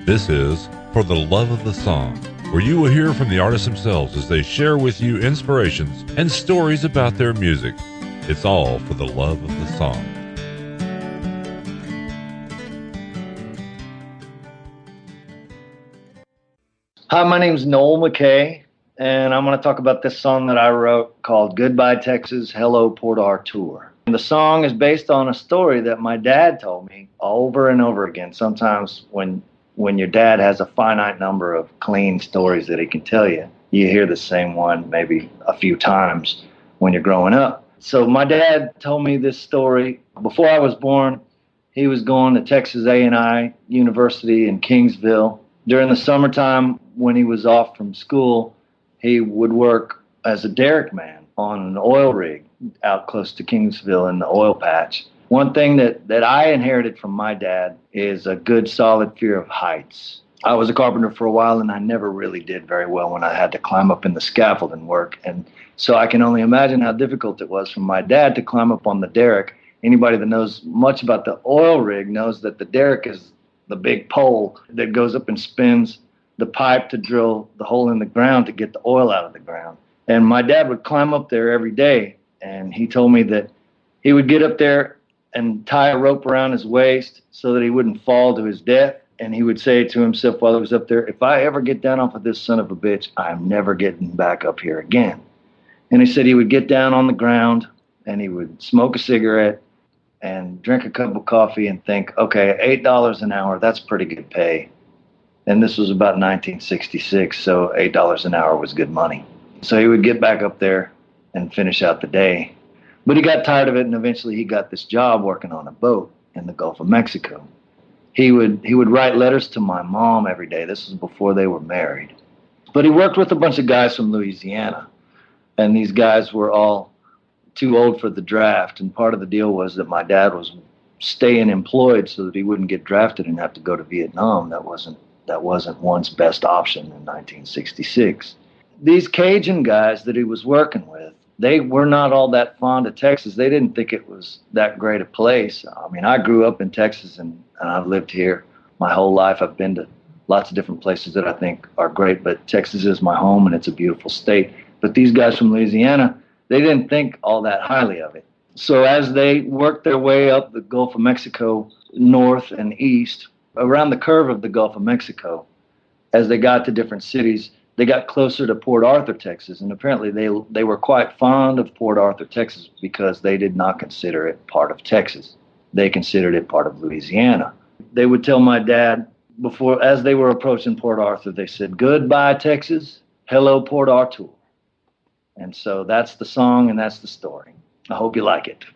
This is For the Love of the Song, where you will hear from the artists themselves as they share with you inspirations and stories about their music. It's all for the love of the song. Hi, my name's Noel Mckay, and I'm going to talk about this song that I wrote called Goodbye Texas, Hello Port Artur. And the song is based on a story that my dad told me over and over again. Sometimes when your dad has a finite number of clean stories that he can tell you, you hear the same one maybe a few times when you're growing up. So my dad told me this story before I was born. He was going to Texas A&I University in Kingsville. During the summertime, when he was off from school, he would work as a derrick man on an oil rig out close to Kingsville in the oil patch. One thing that I inherited from my dad is a good, solid fear of heights. I was a carpenter for a while, and I never really did very well when I had to climb up in the scaffold and work. And so I can only imagine how difficult it was for my dad to climb up on the derrick. Anybody that knows much about the oil rig knows that the derrick is the big pole that goes up and spins the pipe to drill the hole in the ground to get the oil out of the ground. And my dad would climb up there every day, and he told me that he would get up there and tie a rope around his waist so that he wouldn't fall to his death. And he would say to himself while he was up there, if I ever get down off of this son of a bitch, I'm never getting back up here again. And he said he would get down on the ground and he would smoke a cigarette and drink a cup of coffee and think, okay, $8 an hour, that's pretty good pay. And this was about 1966, so $8 an hour was good money. So he would get back up there and finish out the day. But he got tired of it, and eventually he got this job working on a boat in the Gulf of Mexico. He would write letters to my mom every day. This was before they were married. But he worked with a bunch of guys from Louisiana, and these guys were all too old for the draft. And part of the deal was that my dad was staying employed so that he wouldn't get drafted and have to go to Vietnam. That wasn't one's best option in 1966. These Cajun guys that he was working with, they were not all that fond of Texas. They didn't think it was that great a place. I mean, I grew up in Texas, and I've lived here my whole life. I've been to lots of different places that I think are great, but Texas is my home, and it's a beautiful state. But these guys from Louisiana, they didn't think all that highly of it. So as they worked their way up the Gulf of Mexico, north and east, around the curve of the Gulf of Mexico, as they got to different cities, they got closer to Port Artur, Texas, and apparently they were quite fond of Port Artur, Texas, because they did not consider it part of Texas. They considered it part of Louisiana. They would tell my dad, as they were approaching Port Artur, they said, "Goodbye, Texas. Hello, Port Artur." And so that's the song and that's the story. I hope you like it.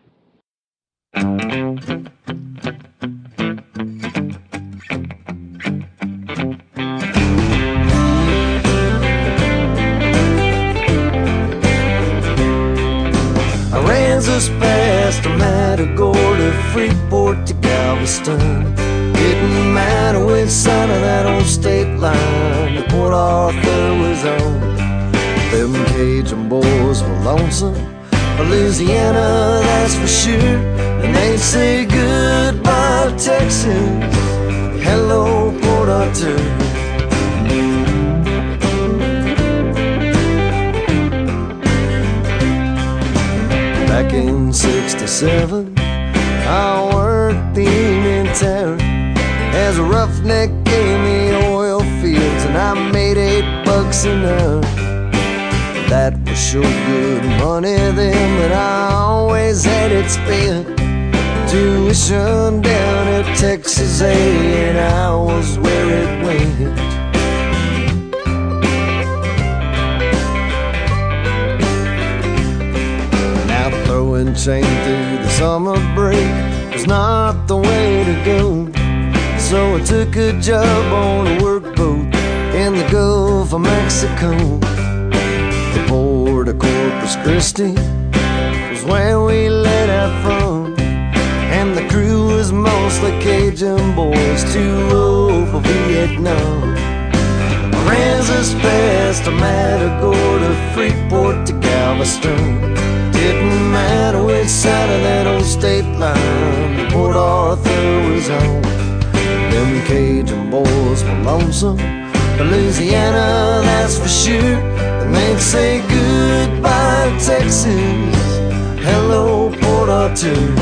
Kansas past the Matagorda, Freeport to Galveston. Didn't matter which side of that old state line that Port Artur was on. Them Cajun boys were lonesome, Louisiana, that's for sure. And they'd say goodbye to Texas, hello Port Artur. Back in '67, I worked in town as a roughneck in the oil fields, and I made $8 an hour. That was sure good money then, but I always had it spent. Tuition down at Texas A, and I was where it went. Throwing chain through the summer break was not the way to go. So I took a job on a workboat in the Gulf of Mexico. The port of Corpus Christi was where we let out from, and the crew was mostly Cajun boys too old for Vietnam. Kansas past to Matagorda, Freeport to Galveston. Didn't matter which side of that old state line Port Artur was on. Them Them Cajun boys were lonesome, Louisiana, that's for sure. And they'd say goodbye, Texas, hello, Port Artur.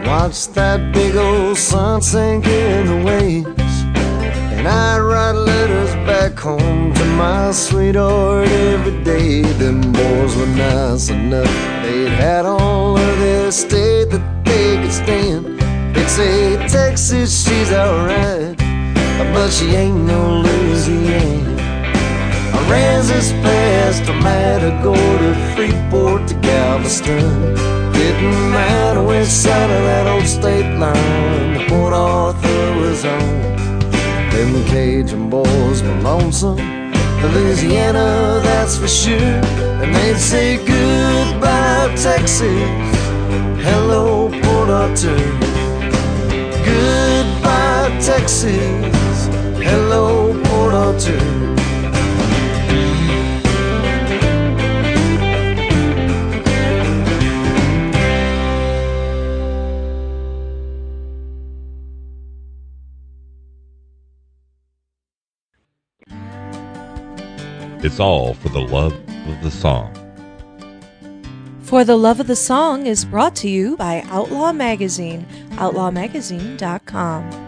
Watch that big old sun sink in the waves, and I'd write letters back home to my sweetheart every day. Them boys were nice enough, they'd had all of their state that they could stand. They'd say, Texas, she's alright, but she ain't no Louisiana. Aransas past the Matagorda, Freeport to Galveston. Didn't matter which side of that old state line the Port Artur was on. Them Cajun boys were lonesome, Louisiana, that's for sure. And they'd say goodbye, Texas, hello, Port Artur. Goodbye, Texas, hello, Port Artur. It's all for the love of the song. For the Love of the Song is brought to you by Outlaw Magazine, outlawmagazine.com.